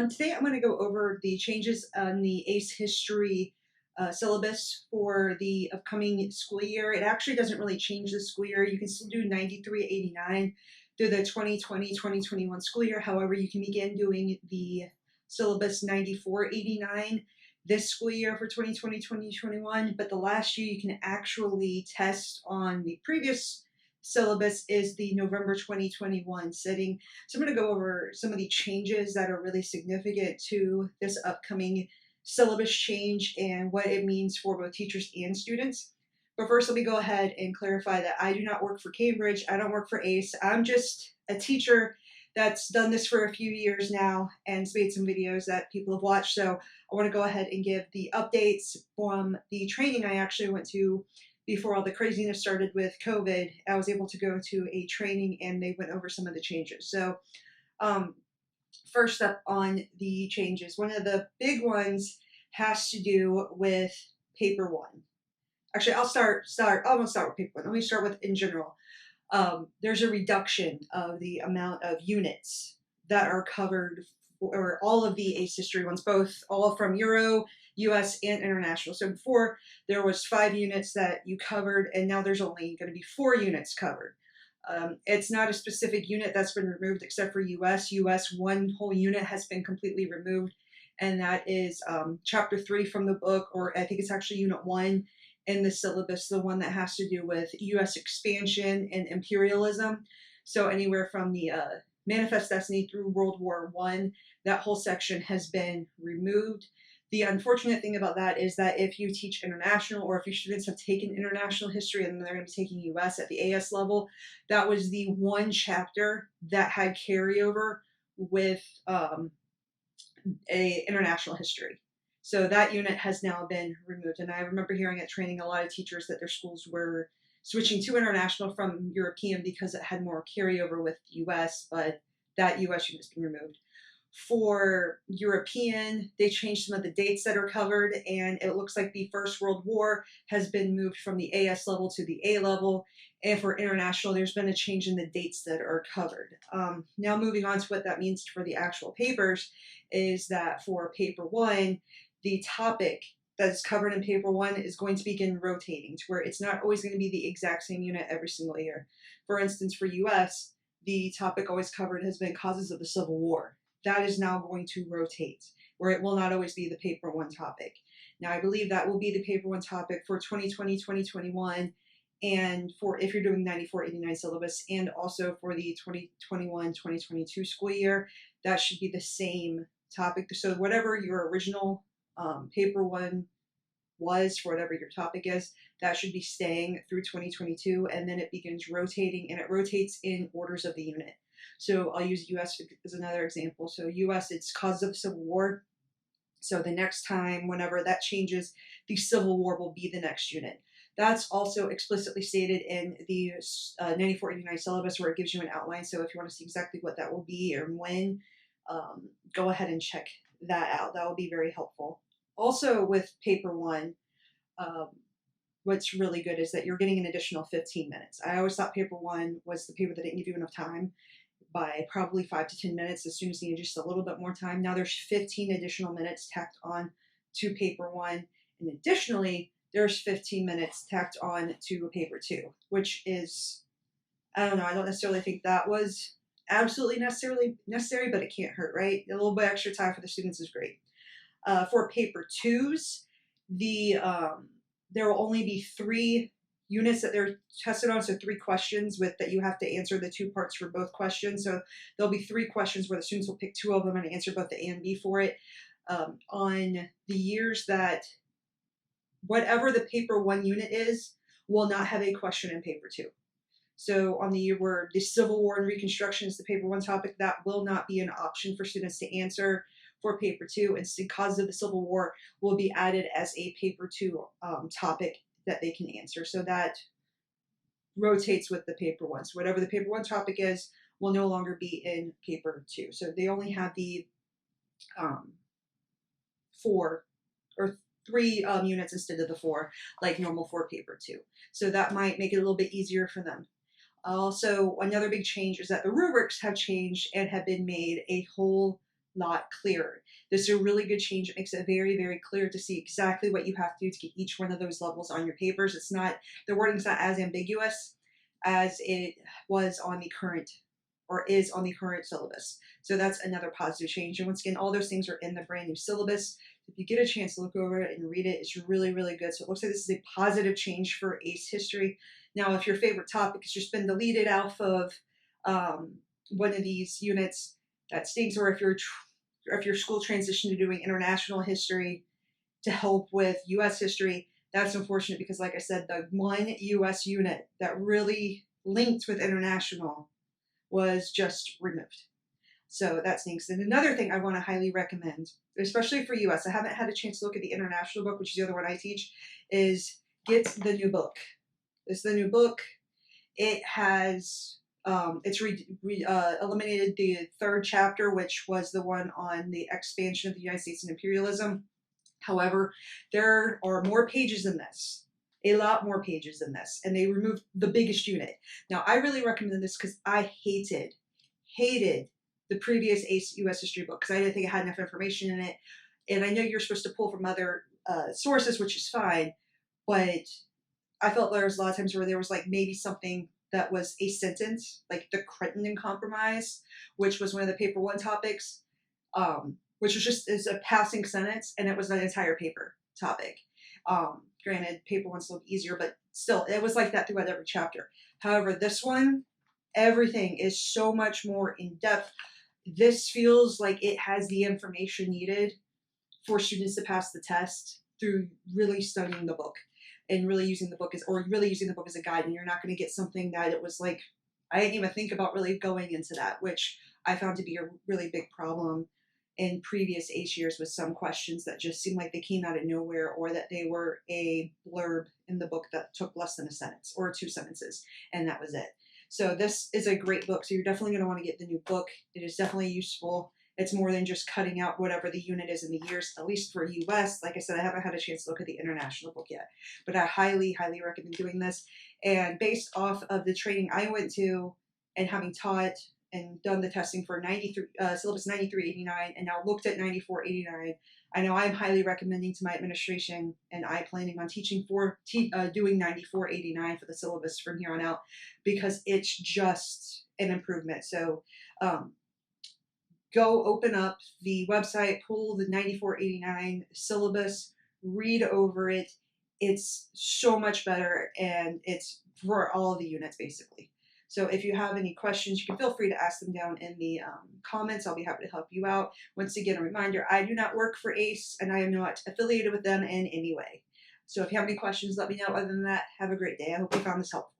Today I'm going to go over the changes on the AICE History syllabus for the upcoming school year. It actually doesn't really change the school year. You can still do 9389 through the 2020-2021 school year. However, you can begin doing the syllabus 9489 this school year for 2020-2021, but the last year you can actually test on the previous syllabus is the November 2021 setting. So I'm going to go over some of the changes that are really significant to this upcoming syllabus change and what it means for both teachers and students. But first, let me go ahead and clarify that I do not work for Cambridge. I don't work for AICE. I'm just a teacher that's done this for a few years now and has made some videos that people have watched. So I want to go ahead and give the updates from the training I actually went to before all the craziness started with COVID. I was able to go to a training and they went over some of the changes. So first up on the changes, one of the big ones has to do with paper one. Actually, I'm going to start with paper one. Let me start with in general. There's a reduction of the amount of units that are covered, or all of the AICE history ones, all from Euro, US, and international. So before there was 5 units that you covered, and now there's only going to be 4 units covered. It's not a specific unit that's been removed except for US. US, one whole unit has been completely removed, and that is chapter 3 from the book, or I think it's actually unit 1 in the syllabus, the one that has to do with US expansion and imperialism. So anywhere from the Manifest Destiny through World War I, that whole section has been removed. The unfortunate thing about that is that if you teach international, or if your students have taken international history and they're going to be taking US at the AS level, that was the one chapter that had carryover with a international history. So that unit has now been removed. And I remember hearing at training a lot of teachers that their schools were switching to international from European because it had more carryover with US, but that US unit has been removed. For European, they changed some of the dates that are covered, and it looks like the First World War has been moved from the AS level to the A level. And for international, there's been a change in the dates that are covered. Now moving on to what that means for the actual papers is that for paper one, the topic that's covered in paper one is going to begin rotating to where it's not always going to be the exact same unit every single year. For instance, for US, the topic always covered has been causes of the Civil War. That is now going to rotate, where it will not always be the paper one topic. Now, I believe that will be the paper one topic for 2020, 2021, and for if you're doing 9489 syllabus, and also for the 2021, 2022 school year, that should be the same topic. So whatever your original paper one was for whatever your topic is, that should be staying through 2022, and then it begins rotating, and it rotates in orders of the unit. So I'll use US as another example. So US, it's causes of the Civil War. So the next time, whenever that changes, the Civil War will be the next unit. That's also explicitly stated in the 9489 syllabus, where it gives you an outline. So if you want to see exactly what that will be or when, go ahead and check that out. That will be very helpful. Also with paper one, what's really good is that you're getting an additional 15 minutes. I always thought paper one was the paper that didn't give you enough time by probably 5 to 10 minutes. The students need just a little bit more time. Now there's 15 additional minutes tacked on to paper one. And additionally, there's 15 minutes tacked on to paper two, which is, I don't know, I don't necessarily think that was absolutely necessary, but it can't hurt, right? A little bit extra time for the students is great. For paper twos, there will only be 3 units that they're tested on, so 3 questions that you have to answer the 2 parts for both questions. So there'll be 3 questions where the students will pick 2 of them and answer both the A and B for it. On the years that whatever the paper one unit is will not have a question in paper 2. So on the year where the Civil War and Reconstruction is the paper one topic, that will not be an option for students to answer for paper 2. Instead, causes of the Civil War will be added as a paper 2 topic that they can answer. So that rotates with the paper one. So whatever the paper one topic is will no longer be in paper 2. So they only have the 4 or 3 units instead of the 4, like normal for paper 2. So that might make it a little bit easier for them. Also, another big change is that the rubrics have changed and have been made a whole lot clearer. This is a really good change. It makes it very, very clear to see exactly what you have to do to get each one of those levels on your papers. It's not, the wording's not as ambiguous as it was on the current, or is on the current syllabus. So that's another positive change. And once again, all those things are in the brand new syllabus. If you get a chance to look over it and read it, it's really, really good. So it looks like this is a positive change for AICE history. Now, if your favorite topic has just been deleted off of one of these units, that stinks. Or if your school transitioned to doing international history to help with U.S. history, that's unfortunate, because like I said, the one U.S. unit that really linked with international was just removed. So that stinks. And another thing I want to highly recommend, especially for US, I haven't had a chance to look at the international book, which is the other one I teach, is get the new book. It's the new book. It has, eliminated the third chapter, which was the one on the expansion of the United States and imperialism. However, there are more pages in this. A lot more pages in this, and they removed the biggest unit. Now, I really recommend this because I hated the previous AICE U.S. history book because I didn't think it had enough information in it. And I know you're supposed to pull from other sources, which is fine, but I felt there was a lot of times where there was like maybe something that was a sentence, like the Crittenden Compromise, which was one of the paper one topics, which was just is a passing sentence, and it was an entire paper topic. Granted, paper one's a little easier, but still, it was like that throughout every chapter. However, this one, everything is so much more in depth. This feels like it has the information needed for students to pass the test through really studying the book and really using the book as, or really using the book as a guide. And you're not going to get something that it was like, I didn't even think about really going into that, which I found to be a really big problem in previous AICE years with some questions that just seemed like they came out of nowhere, or that they were a blurb in the book that took less than a sentence or 2 sentences, and that was it. So this is a great book. So you're definitely going to want to get the new book. It is definitely useful. It's more than just cutting out whatever the unit is in the years, at least for US. Like I said, I haven't had a chance to look at the international book yet, but I highly, highly recommend doing this. And based off of the training I went to and having taught and done the testing for syllabus 9389 and now looked at 9489, I know I'm highly recommending to my administration, and I planning on teaching doing 9489 for the syllabus from here on out, because it's just an improvement. So go open up the website, pull the 9489 syllabus, read over it. It's so much better, and it's for all the units basically. So if you have any questions, you can feel free to ask them down in the comments. I'll be happy to help you out. Once again, a reminder, I do not work for AICE, and I am not affiliated with them in any way. So if you have any questions, let me know. Other than that, have a great day. I hope you found this helpful.